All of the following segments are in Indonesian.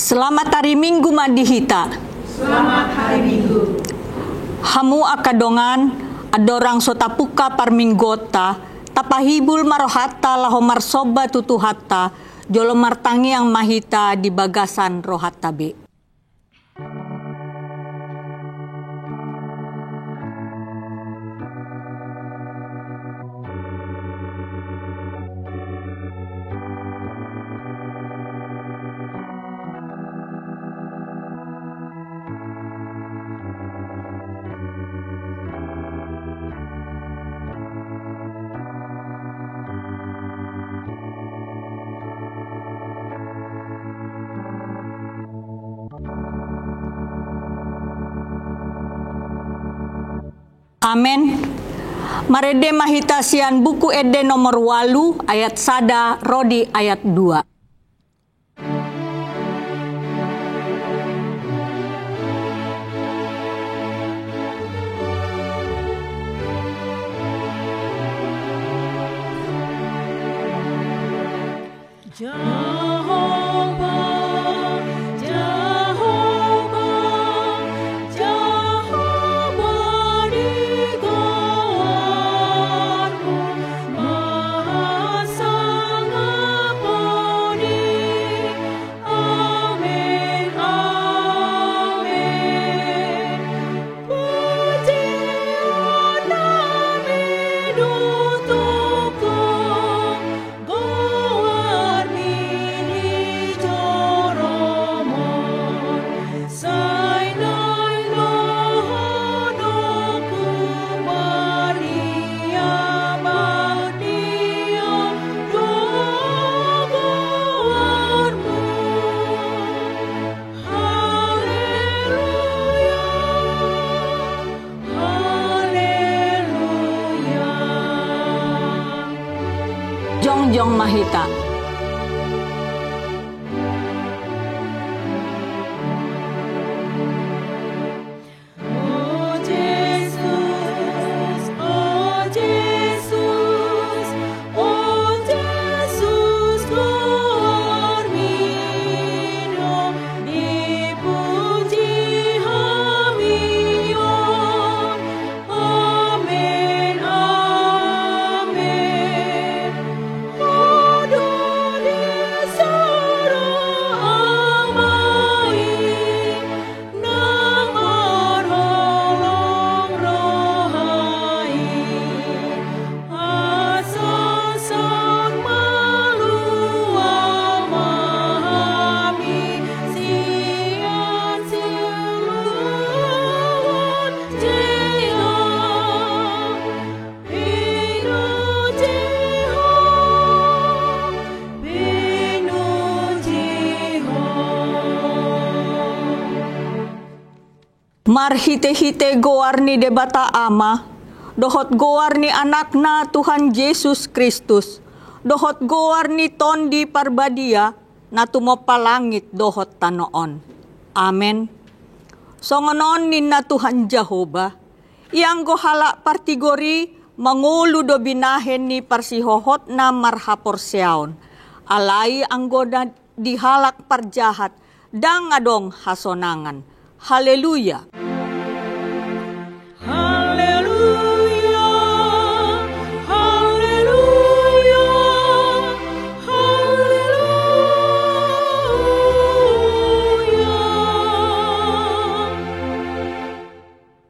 Selamat hari Minggu Madihita. Selamat hari Minggu. Hamu akadongan adorang sotapuka parminggota tapahibul marohata laho marsoba tutuhata jolo martangi yang mahita di bagasan rohata be. Amen. Marede mahitasian buku ede nomor 8 ayat sada rodi ayat 2. Jongjong mahita. Marhite-hite goarni debata ama, dohot goarni anakna Tuhan Yesus Kristus, dohot goarni tondi parbadia, na tumopalangit dohot tanoon. Amen. Songonon ninna Tuhan Jehova, iyang gohala partigori, mangulu do binahen ni parsihohot na marhaporseaon, alay ang goda dihalak parjahat, dang adong hasonangan. Haleluya. Haleluya. Haleluya. Haleluya.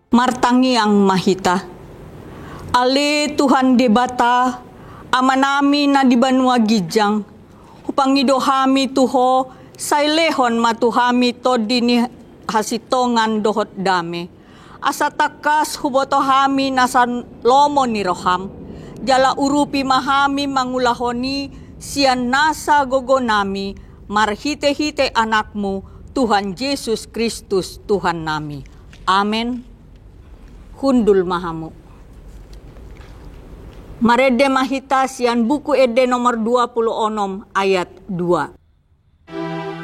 Martangi ang mahita. Ali Tuhan debata, amanami na di banwa gijang, upangidohami tuho, sailehon matuhami to dini hasitongan dohot dame. Asa takas hubotohami nasan lomo ni roham. Jala urupi mahami mangulahoni siyan nasa gogonami. Marhite-hite anakmu Tuhan Yesus Kristus Tuhan nami. Amen. Hundul mahamu. Marede mahita siyan buku ede nomor 26 ayat 2. Haleluya.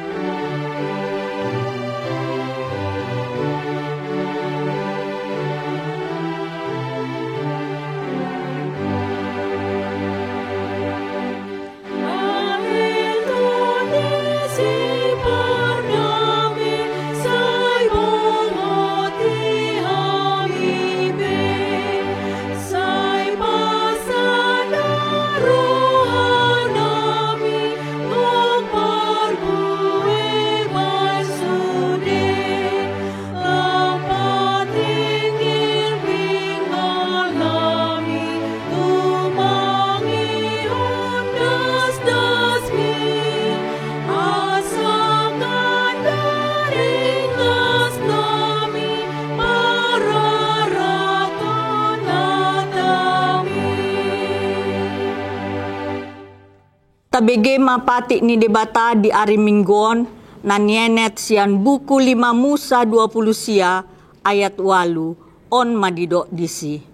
Tabege mapati ni debata di ari minggon na nienet sian buku 5 Musa 20 sia ayat 8 on madido disi.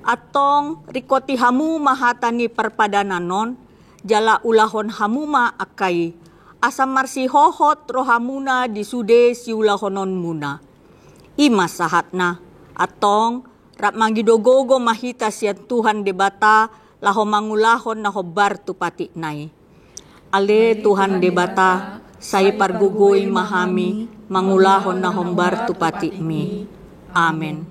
Atong rikoti hamu mahata ni perpadananon jala ulahon hamuma akai asam marsi hohot rohamuna di sude si ulahonon muna. Ima sahatna atong rap magidogogo mahita sian Tuhan debata laho mangulahon na hobar tu pati nai. Ale Tuhan debata saya pargugoy mahami mangulahon na hombar tu pati mi. Amen.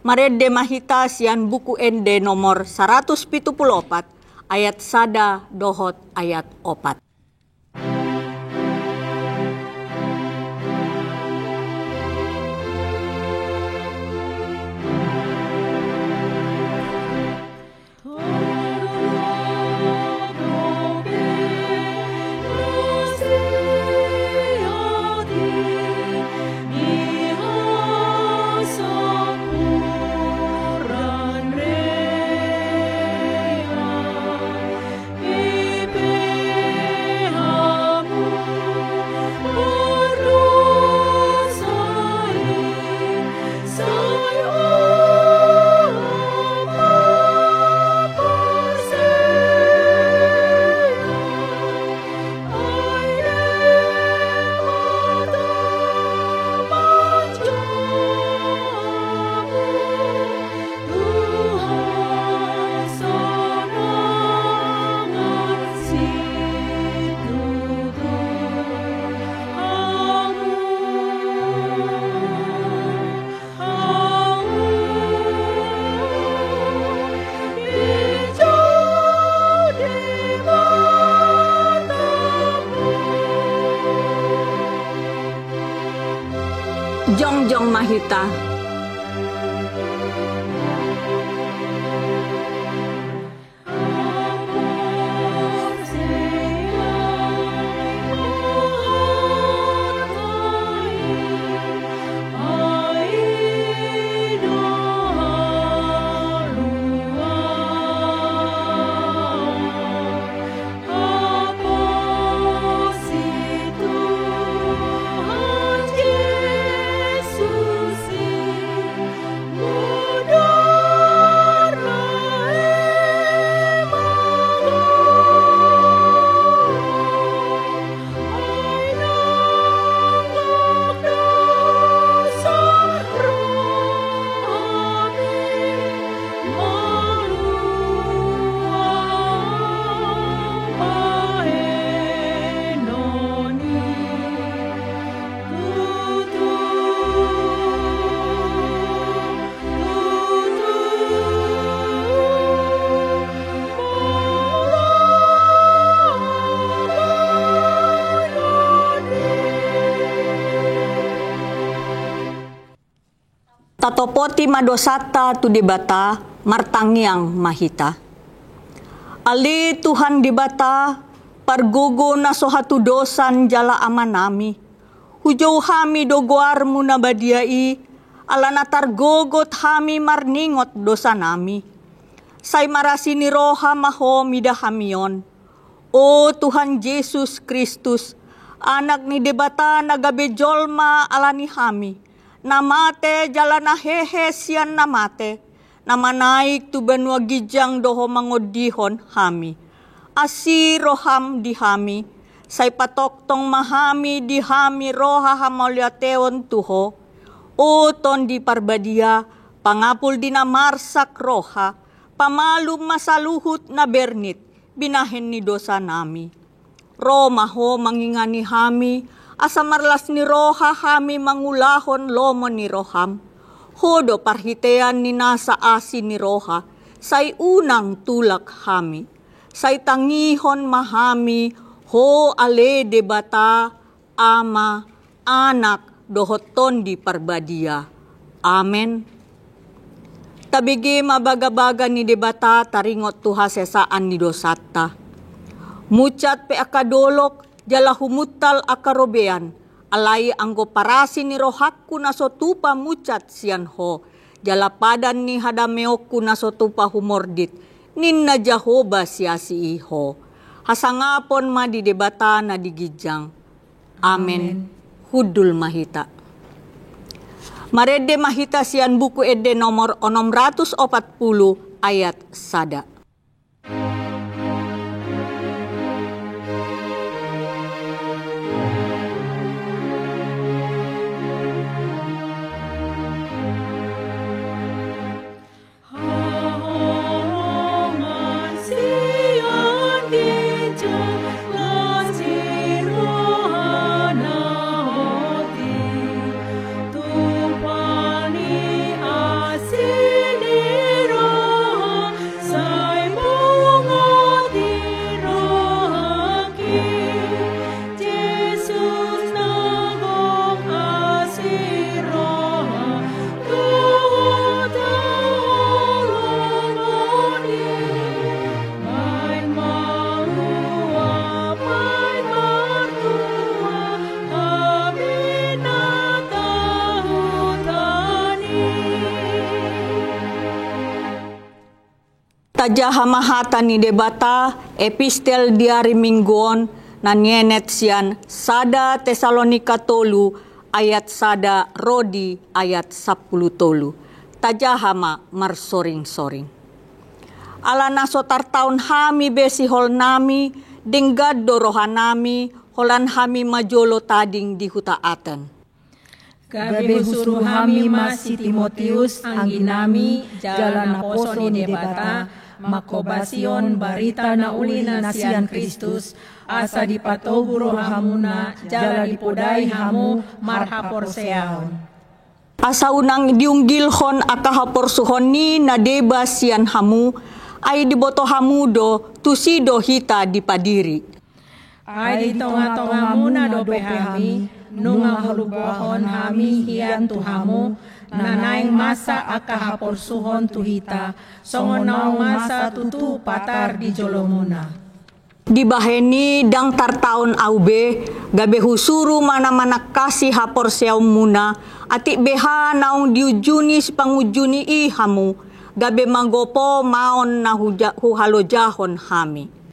Marede mahita sian buku ende nomor 174 ayat sada dohot ayat 4. Jongjong mahita. Tatopoti madosata tu debata martangiang mahita. Ali Tuhan debata pargogo na sohatu dosan jala amanami. Hujau hami dogoar muna badiai ala natar gogot hami marningot dosa nami. Say marasini roha maho midahamion. O Tuhan Yesus Kristus, anak ni debata nagabejolma alani hami. Namate jala nahehe sian namate. Namanaik tu benua gijang doho mangodihon hami. Asi roham di hami. Say patoktong mahami di hami roha hamoliateon tuho. O ton di parbadia, pangapul di namarsak roha. Pamalum masaluhut na bernit, binahen ni dosa nami. Roma ho mangingani hami, asamarlas ni roha hami mangulahon lomo ni roham. Hodo parhitean ni nasa asi ni roha, say unang tulak hami. Say tangihon mahami, ho ale debata, ama, anak, dohoton di parbadia. Amen. Tabigi mabagabaga ni debata taringot tuha sesaan ni dosata. Mucat pe akadolok jala humutal akarobean. Alai anggo parasi ni rohakku nasotupa mucat sian ho. Jala padan ni hadameokku nasotupa humordit. Ninna Jahoba siasi iho. Hasangapon ma di debata na digijang. Amen. Hudul mahita. Marede mahita sian buku ede nomor 640 ayat sada. Taja hamahata ni debata epistel diari mingguon na nienet sian sada Tesalonika tolu ayat sada rodi ayat 10 tolu. Taja hama marsoring-soring. Ala nasotar taun hami besi hol nami denggad dorohan nami holan hami majolo tading di hutaaten. Gabe suruh hami masih Timotius angginami jalan aposo ni debata makobasion barita na uli na sian Kristus asa dipatogu rohamuna jala dipodai hamu marhapor seaon. Asa unang diunggilhon akahapor suhoni na deba sian hamu ay diboto hamudo tusido hita dipadiri. Ay di tonga-tonga muna dope hami nunga hulubuahon hami hian tuhamu nanaing masa akahapor suhon tuhita songonaw masa tutu patar di jolomuna. Dibaheni dang tartaon aube gabe husuru mana-mana kasih hapor seaw muna ati beha naong diujuni si pangujuni ihamu gabe magopo maon na huhalojahon hami.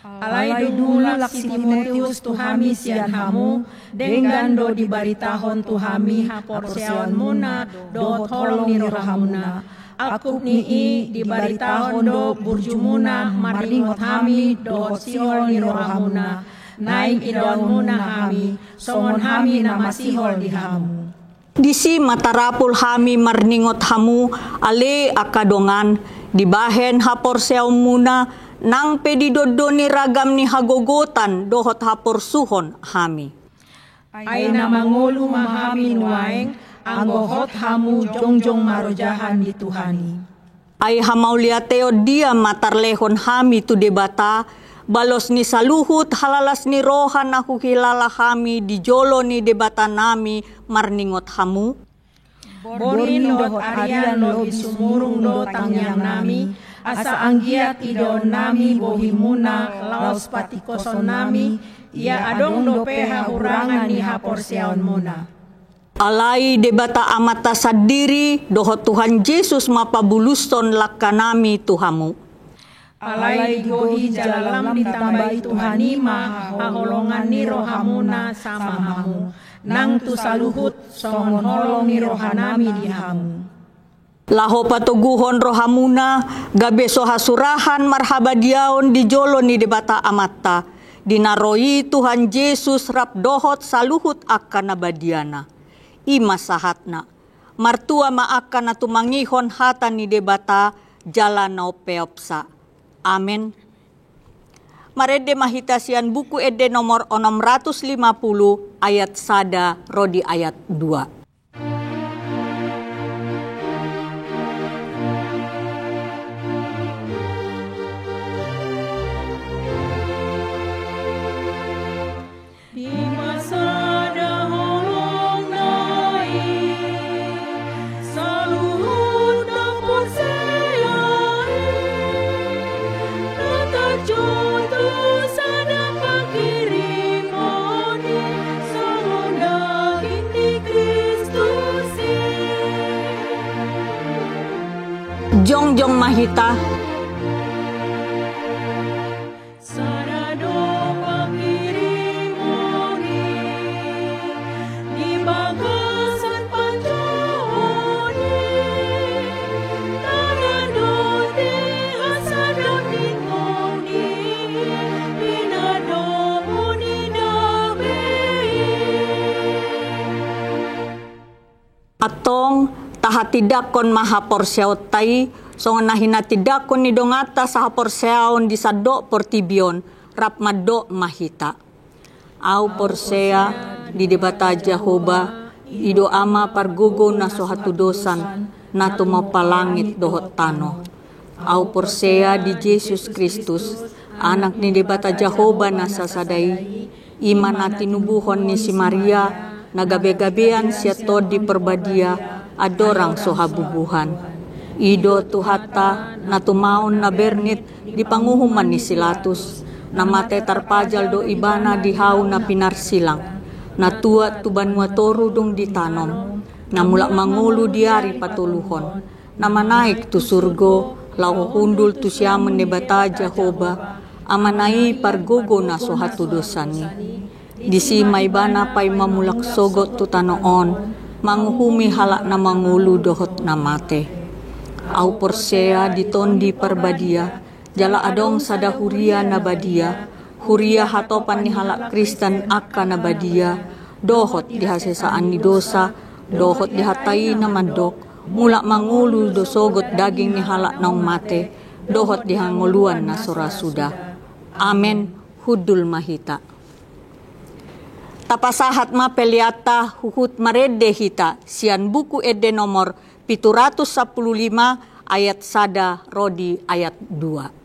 Alay dudulak si Timotius tuhami sian hamu dengan do dibaritahon tuhami hapor seaon muna do tolong ni rohamuna. Akup ni dibaritahon do burjumuna maringot hami do siol ni rohamuna. Naik idon muna hami songon hami na masihol di hamu. Disi matarapul hami marningot hamu ale akadongan dibahen hapor seaw muna nang pedidodo ni ragam ni hagogotan dohot hapor suhon hami. Ay na mangulu mahami nuaeng anggohot hamu jongjong marojahan di Tuhani. Ay hamauliateo dia matarlehon hami tu debata balos ni saluhut halalas ni rohan aku hilala hami di jolo ni debata nami marningot hamu. Borin dot arian lobi sumurung do tangyang nami asa anggiat idon nami bohimuna laos patikoson nami ia adong do peha hurangan ni hapor seaon muna. Alai debata amata sadiri dohot Tuhan Yesus mapabuluson lakanami tuhamu. Alai digohi jalam ditambahi Tuhani haholongan ni rohamuna sama hamu. Nang tu saluhut songon holong ni rohanami di hamu. Laho patuguhon rohamuna gabe sohasurahan marhabadiaon di jolo ni debata amata. Dinaroi Tuhan Yesus rap dohot saluhut akan nabadiana. Ima sahatna. Martua maakan na tumangihon hata ni debata jalan no peopsa. Amen. Marede mahitasian buku ede nomor 650 ayat sada rodi ayat 2. Jongjong mahita. Sada Tahatidakon mahaporseot tai, songon nahinatidakon ni dongata sa haporseaon di sado portibion, rapmado mahita. Au porsea di debata Jehovah, ido ama pargugo na sohatudosan, na tumapalangit dohot tano. Au porsea di Jesus Kristus, anak ni debata Jehovah na sasadai, iman na tinubuhon ni si Maria, nagabe-gabean siya tod di perbadia, adorang sohabubuhan. Ido tuhata na tumaon na bernit di panguhuman ni Silatus, na mate tarpajal do ibana di haw na pinarsilang, na tua tuban watoru dong ditanom, na mula mangulu diari patuluhon, na manaik tu surgo, lau hundul tu siya menebata Jehovah, amanai pargogo na sohatudosani. Disi may bana pay mamulak sogot tu tanoon, manguhumi halak na mangulu dohot na mate. Au porsea ditondi parbadia, jala adong sada huria na badia, huria hatopan ni halak Kristen akka na badia, dohot dihasesaan ni dosa, dohot dihatai na mandok, mula mangulu do sogot daging ni halak naong mate, dohot dihanguluan na sorasuda. Amen, hudul mahita. Tapasahat mapeliata huhut marede hita, sian buku ede nomor 715 ayat sada rodi ayat 2.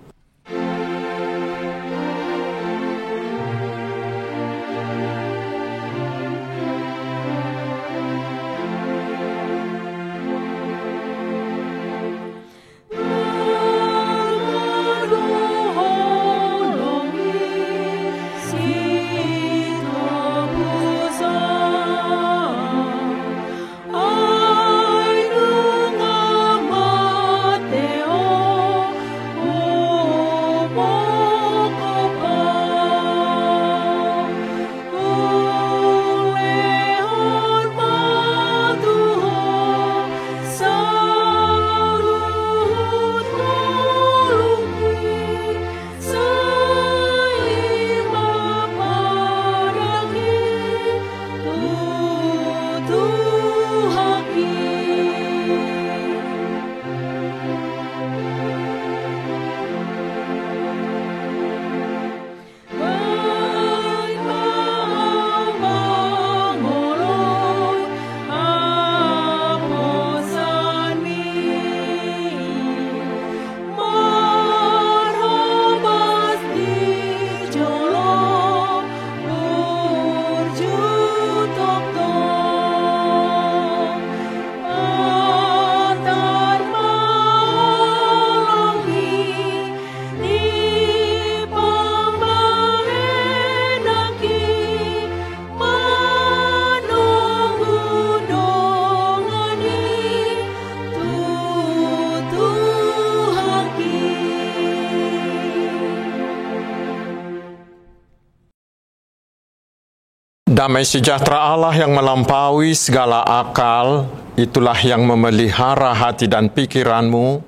Damai sejahtera Allah yang melampaui segala akal, itulah yang memelihara hati dan pikiranmu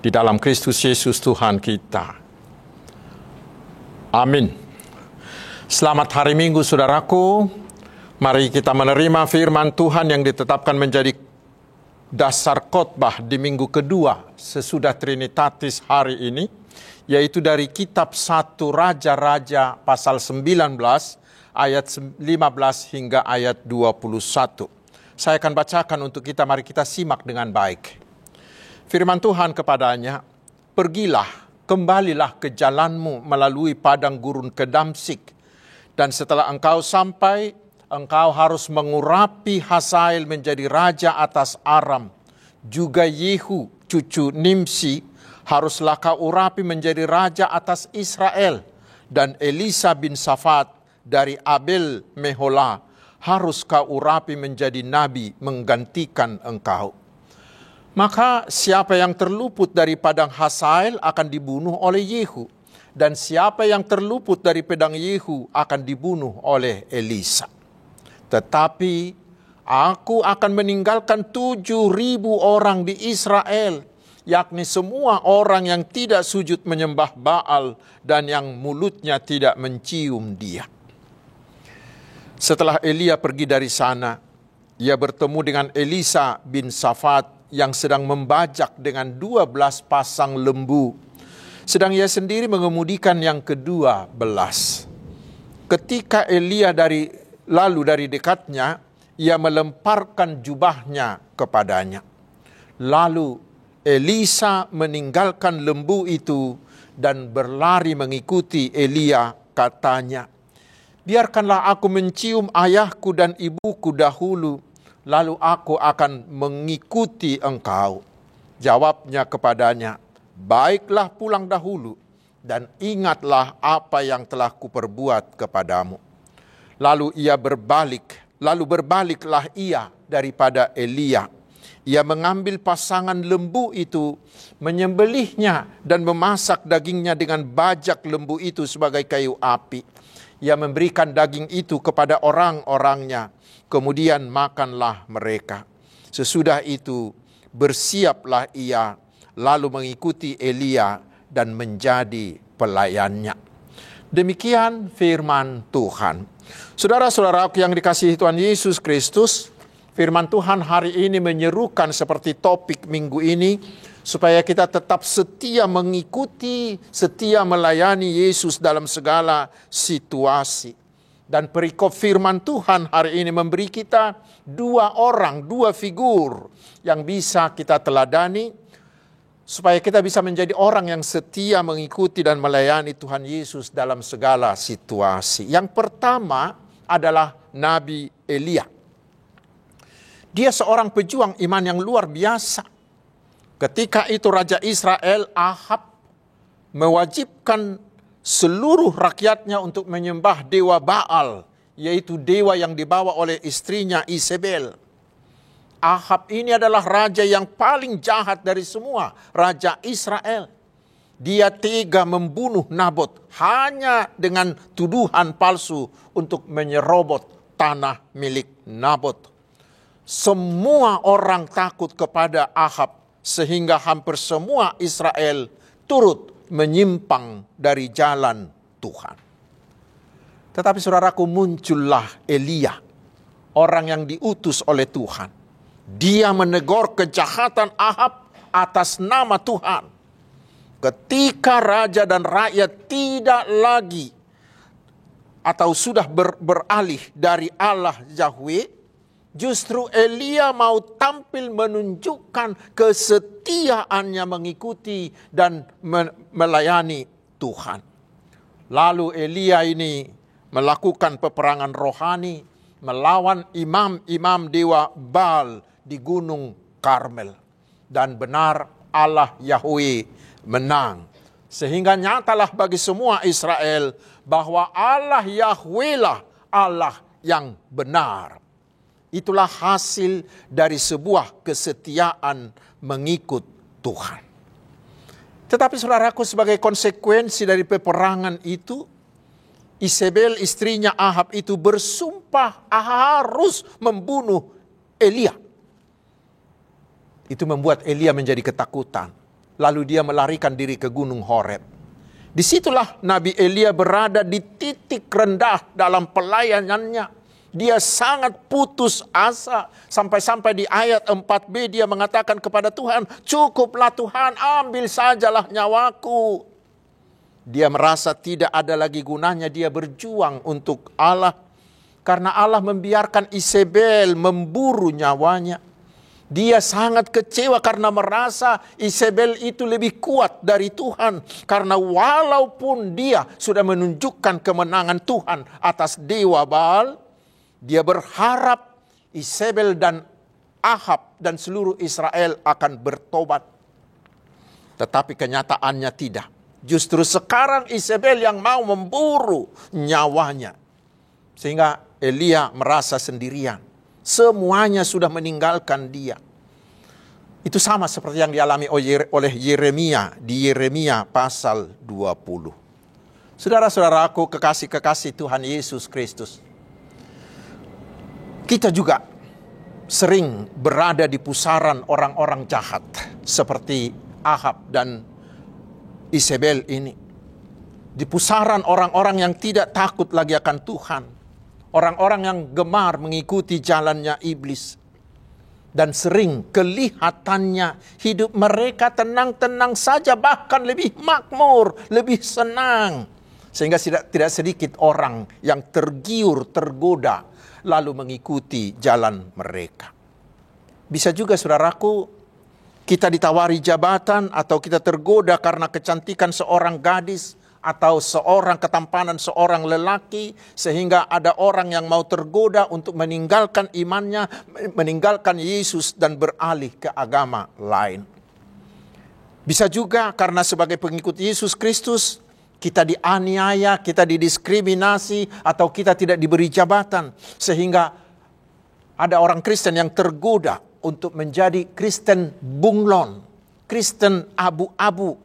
di dalam Kristus Yesus Tuhan kita. Amin. Selamat hari Minggu, saudaraku. Mari kita menerima firman Tuhan yang ditetapkan menjadi dasar khotbah di minggu kedua sesudah Trinitatis hari ini, yaitu dari kitab 1 Raja-Raja pasal 19, ayat 15 hingga ayat 21. Saya akan bacakan untuk kita, mari kita simak dengan baik. Firman Tuhan kepadanya, "Pergilah, kembalilah ke jalanmu melalui padang gurun ke Damsik, dan setelah engkau sampai, engkau harus mengurapi Hazael menjadi raja atas Aram. Juga Yehu, cucu Nimsi, haruslah kau urapi menjadi raja atas Israel, dan Elisa bin Safat dari Abel Mehola harus kau urapi menjadi nabi menggantikan engkau." Maka siapa yang terluput dari padang Hazael akan dibunuh oleh Yehu, dan siapa yang terluput dari pedang Yehu akan dibunuh oleh Elisa. Tetapi aku akan meninggalkan 7.000 orang di Israel, yakni semua orang yang tidak sujud menyembah Baal dan yang mulutnya tidak mencium dia. Setelah Elia pergi dari sana, ia bertemu dengan Elisa bin Safat yang sedang membajak dengan 12 pasang lembu, sedang ia sendiri mengemudikan yang ke-12. Ketika Elia lalu dari dekatnya, ia melemparkan jubahnya kepadanya. Lalu Elisa meninggalkan lembu itu dan berlari mengikuti Elia. Katanya, biarkanlah aku mencium ayahku dan ibuku dahulu, lalu aku akan mengikuti engkau. Jawabnya kepadanya, baiklah, pulang dahulu, dan ingatlah apa yang telah kuperbuat kepadamu. Lalu berbaliklah ia daripada Elia. Ia mengambil pasangan lembu itu, menyembelihnya dan memasak dagingnya dengan bajak lembu itu sebagai kayu api. Ia memberikan daging itu kepada orang-orangnya, kemudian makanlah mereka. Sesudah itu bersiaplah ia, lalu mengikuti Elia dan menjadi pelayannya. Demikian firman Tuhan. Saudara-saudaraku yang dikasihi Tuhan Yesus Kristus, firman Tuhan hari ini menyerukan seperti topik minggu ini, supaya kita tetap setia mengikuti, setia melayani Yesus dalam segala situasi. Dan perikop firman Tuhan hari ini memberi kita dua figur yang bisa kita teladani, supaya kita bisa menjadi orang yang setia mengikuti dan melayani Tuhan Yesus dalam segala situasi. Yang pertama adalah Nabi Elia. Dia seorang pejuang iman yang luar biasa. Ketika itu Raja Israel Ahab mewajibkan seluruh rakyatnya untuk menyembah dewa Baal, yaitu dewa yang dibawa oleh istrinya Isabel. Ahab ini adalah raja yang paling jahat dari semua raja Israel. Dia tega membunuh Nabot hanya dengan tuduhan palsu untuk menyerobot tanah milik Nabot. Semua orang takut kepada Ahab, sehingga hampir semua Israel turut menyimpang dari jalan Tuhan. Tetapi saudaraku, muncullah Elia, orang yang diutus oleh Tuhan. Dia menegur kejahatan Ahab atas nama Tuhan. Ketika raja dan rakyat tidak lagi atau sudah beralih dari Allah Yahweh, justru Elia mau tampil menunjukkan kesetiaannya mengikuti dan melayani Tuhan. Lalu Elia ini melakukan peperangan rohani melawan imam-imam dewa Baal di Gunung Karmel. Dan benar Allah Yahweh menang. Sehingga nyatalah bagi semua Israel bahwa Allah Yahweh lah Allah yang benar. Itulah hasil dari sebuah kesetiaan mengikut Tuhan. Tetapi saudaraku, sebagai konsekuensi dari peperangan itu, Isabel istrinya Ahab itu bersumpah harus membunuh Elia. Itu membuat Elia menjadi ketakutan. Lalu dia melarikan diri ke Gunung Horeb. Disitulah Nabi Elia berada di titik rendah dalam pelayanannya. Dia sangat putus asa. Sampai-sampai di ayat 4b dia mengatakan kepada Tuhan, cukuplah Tuhan, ambil sajalah nyawaku. Dia merasa tidak ada lagi gunanya dia berjuang untuk Allah. Karena Allah membiarkan Isabel memburu nyawanya. Dia sangat kecewa karena merasa Isabel itu lebih kuat dari Tuhan. Karena walaupun dia sudah menunjukkan kemenangan Tuhan atas dewa Baal, dia berharap Isabel dan Ahab dan seluruh Israel akan bertobat. Tetapi kenyataannya tidak. Justru sekarang Isabel yang mau memburu nyawanya. Sehingga Elia merasa sendirian. Semuanya sudah meninggalkan dia. Itu sama seperti yang dialami oleh Yeremia di Yeremia pasal 20. Saudara-saudaraku, kekasih-kekasih Tuhan Yesus Kristus. Kita juga sering berada di pusaran orang-orang jahat seperti Ahab dan Isabel ini. Di pusaran orang-orang yang tidak takut lagi akan Tuhan. orang-orang yang gemar mengikuti jalannya iblis. Dan sering kelihatannya hidup mereka tenang-tenang saja, bahkan lebih makmur, lebih senang. Sehingga tidak sedikit orang yang tergiur, tergoda, lalu mengikuti jalan mereka. Bisa juga saudaraku, kita ditawari jabatan atau kita tergoda karena kecantikan seorang gadis atau ketampanan seorang lelaki, sehingga ada orang yang mau tergoda untuk meninggalkan imannya, meninggalkan Yesus dan beralih ke agama lain. Bisa juga karena sebagai pengikut Yesus Kristus, kita dianiaya, kita didiskriminasi, atau kita tidak diberi jabatan, sehingga ada orang Kristen yang tergoda untuk menjadi Kristen bunglon, Kristen abu-abu.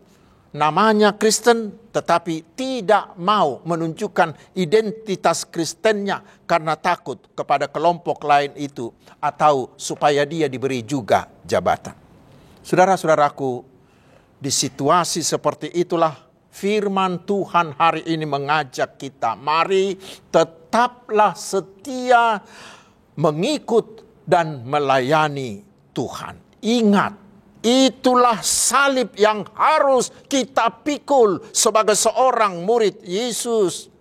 Namanya Kristen, tetapi tidak mau menunjukkan identitas Kristennya karena takut kepada kelompok lain itu, atau supaya dia diberi juga jabatan. Saudara-saudaraku, di situasi seperti itulah firman Tuhan hari ini mengajak kita, mari tetaplah setia mengikut dan melayani Tuhan. Ingat, itulah salib yang harus kita pikul sebagai seorang murid Yesus.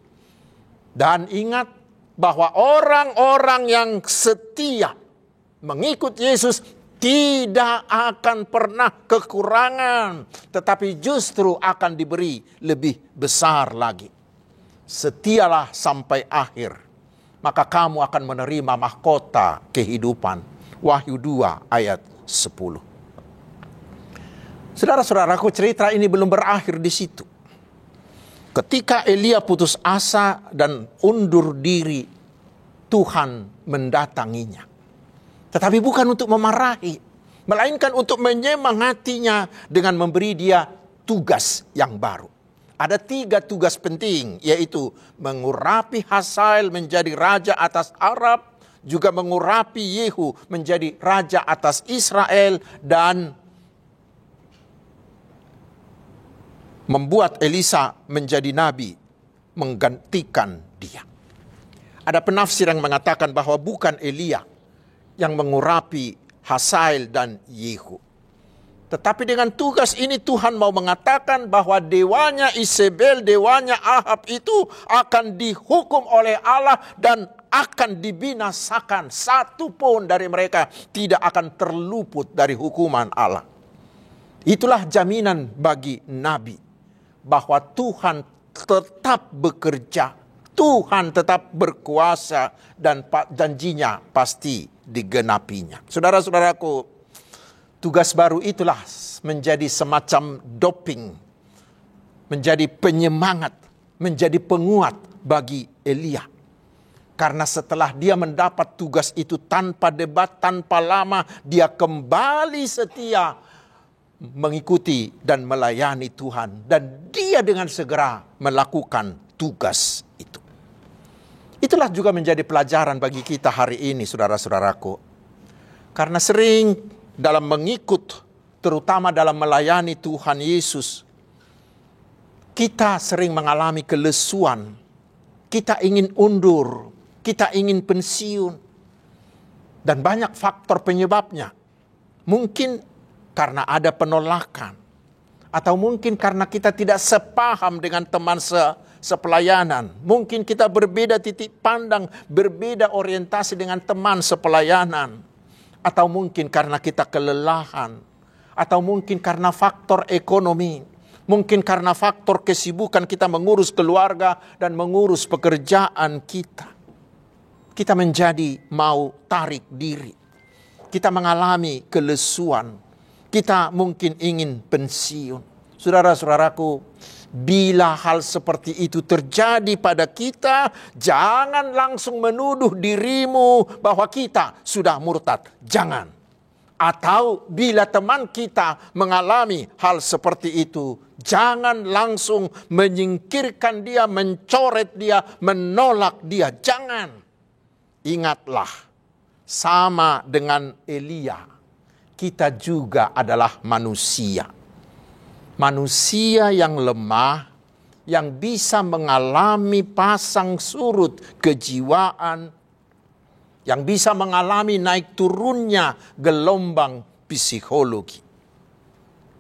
Dan ingat bahwa orang-orang yang setia mengikut Yesus tidak akan pernah kekurangan, tetapi justru akan diberi lebih besar lagi. Setialah sampai akhir, maka kamu akan menerima mahkota kehidupan. Wahyu 2 ayat 10. Saudara-saudaraku, cerita ini belum berakhir di situ. Ketika Elia putus asa dan undur diri, Tuhan mendatanginya. Tetapi bukan untuk memarahi, melainkan untuk menyemangatinya dengan memberi dia tugas yang baru. Ada 3 tugas penting, yaitu mengurapi Hazael menjadi raja atas Arab, juga mengurapi Yehu menjadi raja atas Israel, dan membuat Elisa menjadi nabi, menggantikan dia. Ada penafsir yang mengatakan bahwa bukan Elia yang mengurapi Hazael dan Yehu. Tetapi dengan tugas ini Tuhan mau mengatakan bahwa dewanya Isabel, dewanya Ahab itu akan dihukum oleh Allah dan akan dibinasakan. Satu pun dari mereka tidak akan terluput dari hukuman Allah. Itulah jaminan bagi nabi, bahwa Tuhan tetap bekerja, Tuhan tetap berkuasa, dan janjinya pasti digenapinya. Saudara-saudaraku, tugas baru itulah menjadi semacam doping, menjadi penyemangat, menjadi penguat bagi Elia. Karena setelah dia mendapat tugas itu tanpa debat, tanpa lama, dia kembali setia mengikuti dan melayani Tuhan, dan dia dengan segera melakukan tugas itu. Itulah juga menjadi pelajaran bagi kita hari ini, saudara-saudaraku. Karena sering dalam mengikut, terutama dalam melayani Tuhan Yesus, kita sering mengalami kelesuan. Kita ingin undur, kita ingin pensiun, dan banyak faktor penyebabnya. Mungkin karena ada penolakan, atau mungkin karena kita tidak sepaham dengan teman sepelayanan. Mungkin kita berbeda titik pandang, berbeda orientasi dengan teman sepelayanan. Atau mungkin karena kita kelelahan, atau mungkin karena faktor ekonomi, mungkin karena faktor kesibukan kita mengurus keluarga dan mengurus pekerjaan kita. Kita menjadi mau tarik diri, kita mengalami kelesuan, kita mungkin ingin pensiun. Saudara-saudaraku, bila hal seperti itu terjadi pada kita, jangan langsung menuduh dirimu bahwa kita sudah murtad. Jangan. Atau bila teman kita mengalami hal seperti itu, jangan langsung menyingkirkan dia, mencoret dia, menolak dia. Jangan. Ingatlah, sama dengan Elia, kita juga adalah manusia. Manusia yang lemah, yang bisa mengalami pasang surut kejiwaan, yang bisa mengalami naik turunnya gelombang psikologi.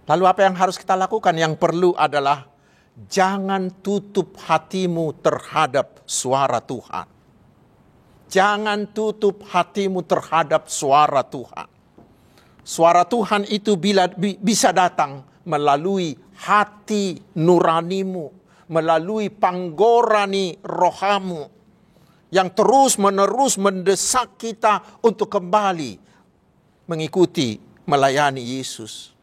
Lalu apa yang harus kita lakukan? Yang perlu adalah jangan tutup hatimu terhadap suara Tuhan. Jangan tutup hatimu terhadap suara Tuhan. Suara Tuhan itu bisa datang melalui hati nuranimu, melalui panggorani rohamu, yang terus-menerus mendesak kita untuk kembali mengikuti, melayani Yesus.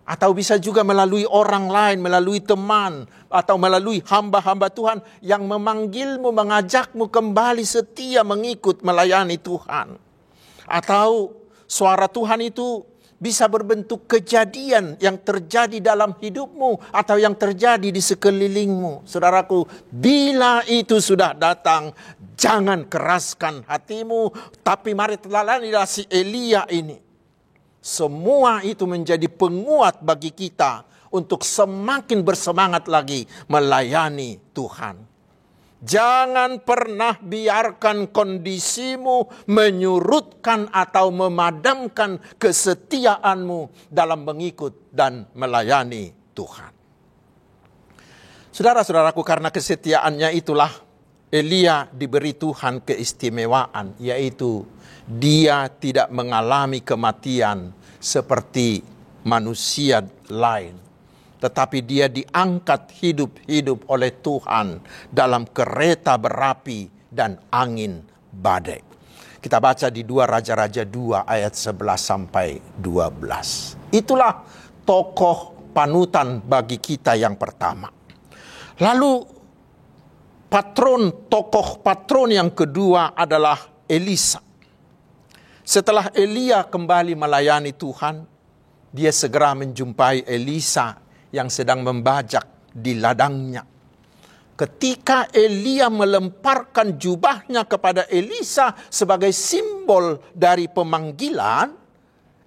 Atau bisa juga melalui orang lain, melalui teman, atau melalui hamba-hamba Tuhan yang memanggilmu, mengajakmu kembali setia mengikut melayani Tuhan. Atau suara Tuhan itu bisa berbentuk kejadian yang terjadi dalam hidupmu atau yang terjadi di sekelilingmu. Saudaraku, bila itu sudah datang, jangan keraskan hatimu, tapi mari teladanilah si Elia ini. Semua itu menjadi penguat bagi kita untuk semakin bersemangat lagi melayani Tuhan. Jangan pernah biarkan kondisimu menyurutkan atau memadamkan kesetiaanmu dalam mengikut dan melayani Tuhan. Saudara-saudaraku, karena kesetiaannya itulah Elia diberi Tuhan keistimewaan, yaitu dia tidak mengalami kematian seperti manusia lain, tetapi dia diangkat hidup-hidup oleh Tuhan dalam kereta berapi dan angin badai. Kita baca di 2 Raja-Raja 2 ayat 11 sampai 12. Itulah tokoh panutan bagi kita yang pertama. Lalu tokoh patron yang kedua adalah Elisa. Setelah Elia kembali melayani Tuhan, dia segera menjumpai Elisa yang sedang membajak di ladangnya. Ketika Elia melemparkan jubahnya kepada Elisa sebagai simbol dari pemanggilan,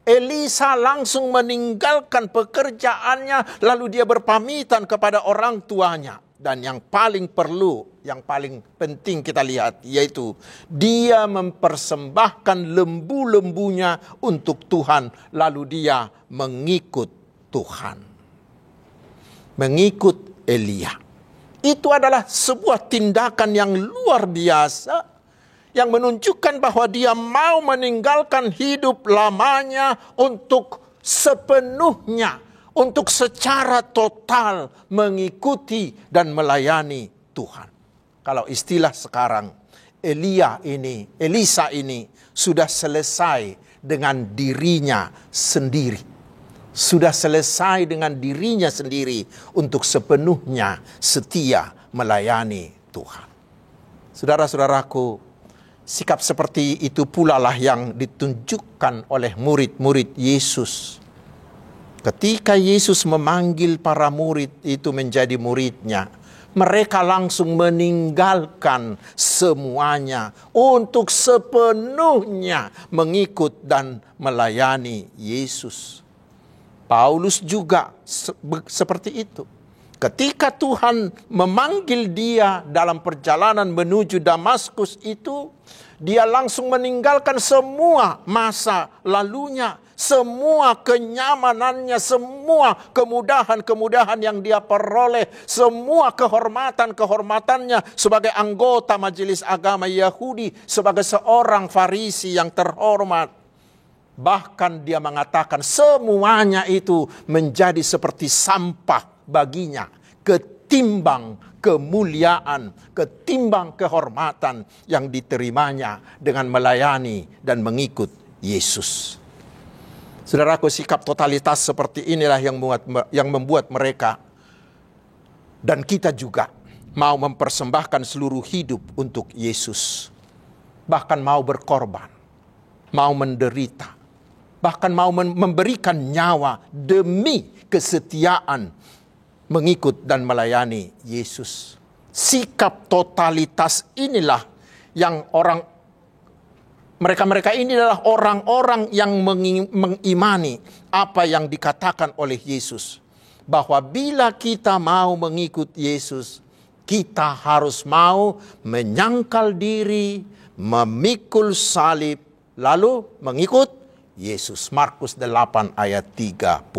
Elisa langsung meninggalkan pekerjaannya, lalu dia berpamitan kepada orang tuanya. Dan yang paling perlu, yang paling penting kita lihat, yaitu dia mempersembahkan lembu-lembunya untuk Tuhan, lalu dia mengikut Tuhan. Mengikut Elia. Itu adalah sebuah tindakan yang luar biasa, yang menunjukkan bahwa dia mau meninggalkan hidup lamanya untuk sepenuhnya, untuk secara total mengikuti dan melayani Tuhan. Kalau istilah sekarang, Elisa ini sudah selesai dengan dirinya sendiri. Sudah selesai dengan dirinya sendiri untuk sepenuhnya setia melayani Tuhan. Saudara-saudaraku, sikap seperti itu pula lah yang ditunjukkan oleh murid-murid Yesus. Ketika Yesus memanggil para murid itu menjadi muridnya, mereka langsung meninggalkan semuanya untuk sepenuhnya mengikut dan melayani Yesus. Paulus juga seperti itu. Ketika Tuhan memanggil dia dalam perjalanan menuju Damaskus itu, dia langsung meninggalkan semua masa lalunya, semua kenyamanannya, semua kemudahan-kemudahan yang dia peroleh, semua kehormatan-kehormatannya sebagai anggota majelis agama Yahudi, sebagai seorang Farisi yang terhormat. Bahkan dia mengatakan semuanya itu menjadi seperti sampah baginya, ketimbang kemuliaan, ketimbang kehormatan yang diterimanya dengan melayani dan mengikut Yesus. Saudaraku, sikap totalitas seperti inilah yang membuat mereka dan kita juga mau mempersembahkan seluruh hidup untuk Yesus. Bahkan mau berkorban, mau menderita, bahkan mau memberikan nyawa demi kesetiaan mengikut dan melayani Yesus. Sikap totalitas inilah yang mereka ini adalah orang-orang yang mengimani apa yang dikatakan oleh Yesus, bahwa bila kita mau mengikut Yesus, kita harus mau menyangkal diri, memikul salib, lalu mengikut Yesus. Markus 8 ayat 34.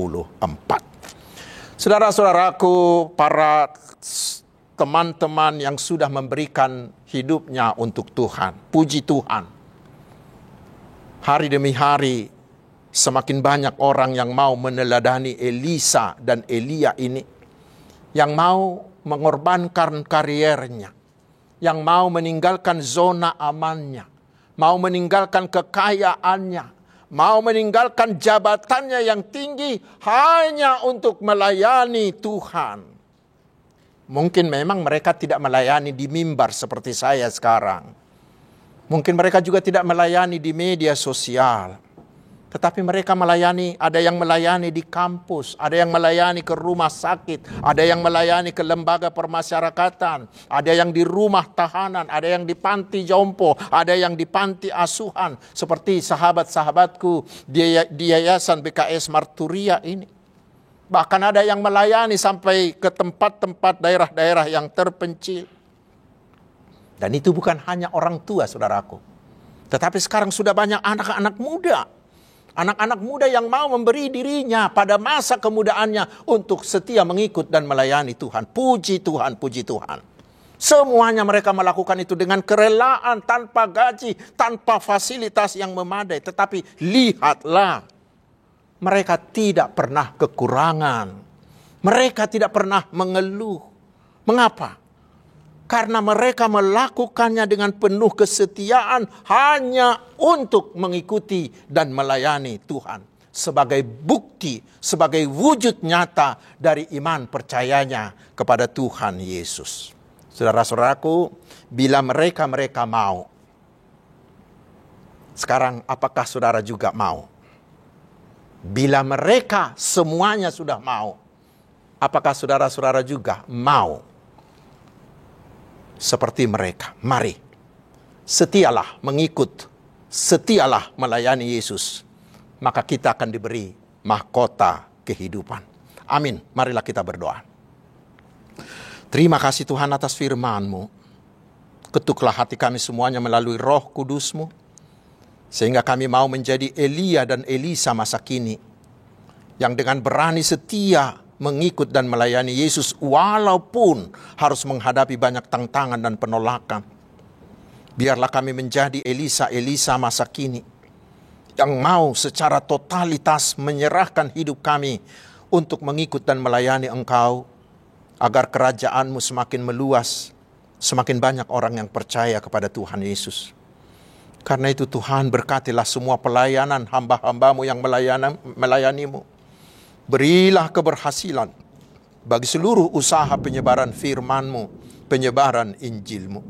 Saudara-saudaraku, para teman-teman yang sudah memberikan hidupnya untuk Tuhan, puji Tuhan. Hari demi hari, semakin banyak orang yang mau meneladani Elisa dan Elia ini, yang mau mengorbankan kariernya, yang mau meninggalkan zona amannya, mau meninggalkan kekayaannya, mau meninggalkan jabatannya yang tinggi hanya untuk melayani Tuhan. Mungkin memang mereka tidak melayani di mimbar seperti saya sekarang. Mungkin mereka juga tidak melayani di media sosial. Tetapi mereka melayani, ada yang melayani di kampus, ada yang melayani ke rumah sakit, ada yang melayani ke lembaga permasyarakatan, ada yang di rumah tahanan, ada yang di panti jompo, ada yang di panti asuhan. Seperti sahabat-sahabatku di Yayasan BKS Marturia ini. Bahkan ada yang melayani sampai ke tempat-tempat daerah-daerah yang terpencil. Dan itu bukan hanya orang tua, saudaraku. Tetapi sekarang sudah banyak anak-anak muda. Anak-anak muda yang mau memberi dirinya pada masa kemudaannya untuk setia mengikut dan melayani Tuhan. Puji Tuhan, puji Tuhan. Semuanya mereka melakukan itu dengan kerelaan, tanpa gaji, tanpa fasilitas yang memadai. Tetapi lihatlah, mereka tidak pernah kekurangan. Mereka tidak pernah mengeluh. Mengapa? Karena mereka melakukannya dengan penuh kesetiaan hanya untuk mengikuti dan melayani Tuhan. Sebagai bukti, sebagai wujud nyata dari iman percayanya kepada Tuhan Yesus. Saudara-saudaraku, bila mereka mau, sekarang apakah saudara juga mau? Bila mereka semuanya sudah mau, apakah saudara-saudara juga mau? Seperti mereka, mari setialah mengikut, setialah melayani Yesus, maka kita akan diberi mahkota kehidupan. Amin. Marilah kita berdoa. Terima kasih Tuhan atas firman-Mu. Ketuklah hati kami semuanya melalui Roh Kudus-Mu, sehingga kami mau menjadi Elia dan Elisa masa kini, yang dengan berani setia mengikut dan melayani Yesus walaupun harus menghadapi banyak tantangan dan penolakan. Biarlah kami menjadi Elisa masa kini yang mau secara totalitas menyerahkan hidup kami untuk mengikut dan melayani Engkau, agar kerajaan-Mu semakin meluas, semakin banyak orang yang percaya kepada Tuhan Yesus. Karena itu Tuhan, berkatilah semua pelayanan hamba-hamba-Mu yang melayani-Mu. Berilah keberhasilan bagi seluruh usaha penyebaran firman-Mu, penyebaran Injil-Mu.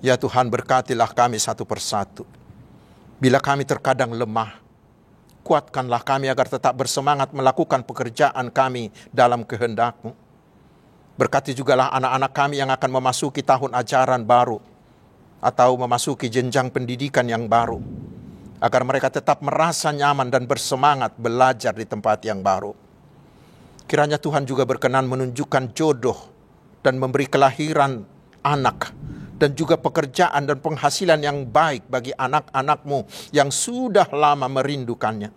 Ya Tuhan, berkatilah kami satu persatu. Bila kami terkadang lemah, kuatkanlah kami agar tetap bersemangat melakukan pekerjaan kami dalam kehendak-Mu. Berkati jugalah anak-anak kami yang akan memasuki tahun ajaran baru atau memasuki jenjang pendidikan yang baru, agar mereka tetap merasa nyaman dan bersemangat belajar di tempat yang baru. Kiranya Tuhan juga berkenan menunjukkan jodoh dan memberi kelahiran anak, dan juga pekerjaan dan penghasilan yang baik bagi anak-anak-Mu yang sudah lama merindukannya.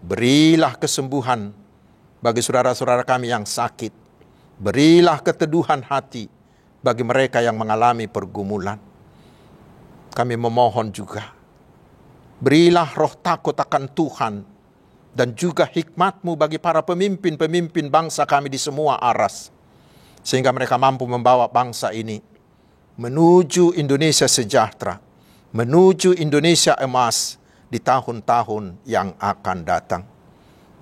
Berilah kesembuhan bagi saudara-saudara kami yang sakit. Berilah keteduhan hati bagi mereka yang mengalami pergumulan. Kami memohon juga, berilah roh takut akan Tuhan dan juga hikmat-Mu bagi para pemimpin-pemimpin bangsa kami di semua aras, sehingga mereka mampu membawa bangsa ini menuju Indonesia sejahtera, menuju Indonesia emas di tahun-tahun yang akan datang.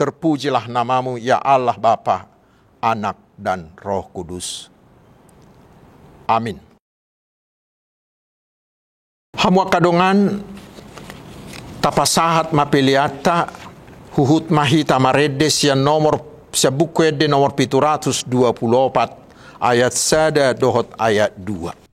Terpujilah nama-Mu ya Allah Bapa, Anak dan Roh Kudus. Amin. Hamua kadongan tapasahat mapeliata huhut mahita maredes yang nomor buku ede nomor 724 ayat 1 dohot ayat 2.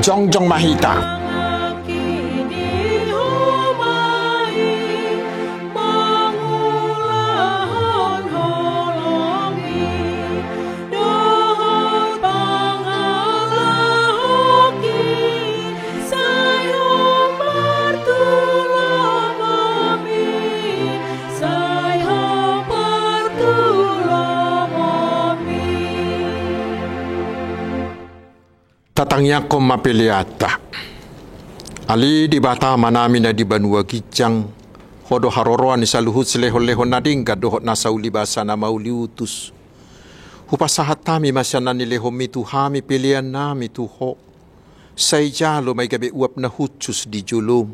Jongjong Mahita. Tatangnya ko mapiliata. Ali di bata manami na di Banua Gijang. Hodo haroroan ni saluhut silehon-lehon na dingga dohot nasa ulibasa na mauliutus. Hupasahat tami masyanan ni lehom itu hami pilihan nami tuho. Say jalo may gabi uap na hutsus di julum.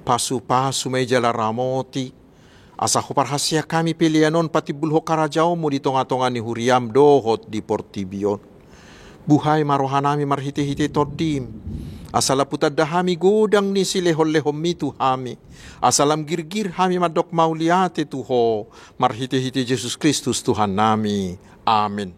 Pasu-pasu may jala ramoti. Asa huparhasya kami pilihanon pati bulho karajao mo di tonga-tonga ni huriam dohot di Portibion. Buhay marohanami marhiti-hiti todim. Asala putad dahami godang ni silehol-lehom mitu hami. Asalam girgir hami madok mauliate tuho. Marhiti-hiti Yesus Kristus Tuhan nami. Amin.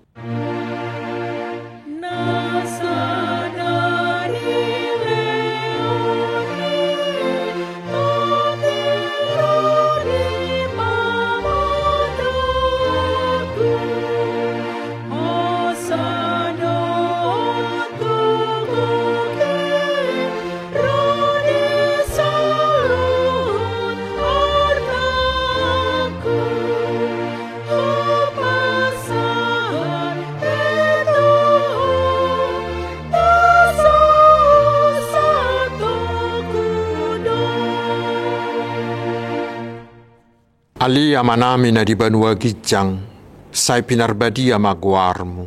Ali amanami na di Banua Gijang, say pinarbadia magwarmu,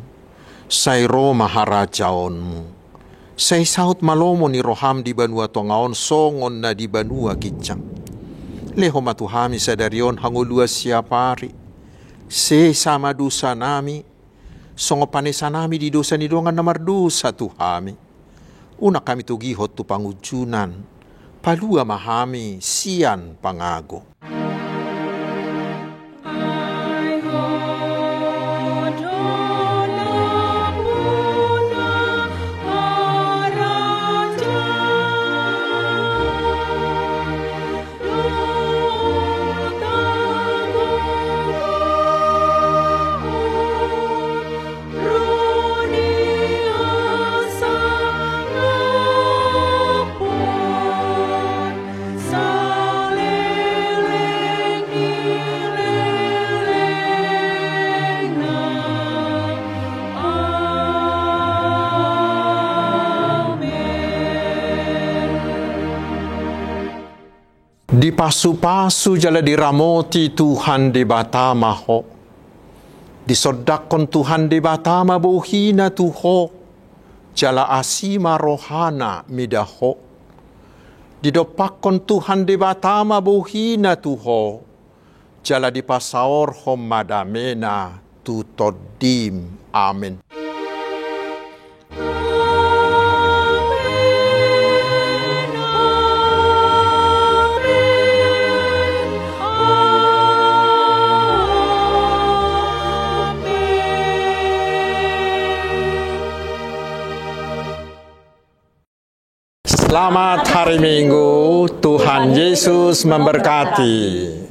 say Roma harajaonmu, say saut malomo ni roham di Banua Tongaon songon na di Banua Gijang. Leho matuhami sa darion hangulua siapari, se sama dosa nami, songo panesa nami di dosa ni dongan na mardosa tuhami. Una kami tugihot tu pangujunan, palua mahami sian pangago. Di pasu-pasu jala diramoti Tuhan di batama ho. Disodakon Tuhan di batama buhina tuho. Jala asima rohana midaho. Didopakon Tuhan di batama buhina tuho. Jala di pasaor hom madamena tutodim. Amin. Selamat hari Minggu, Tuhan Yesus memberkati.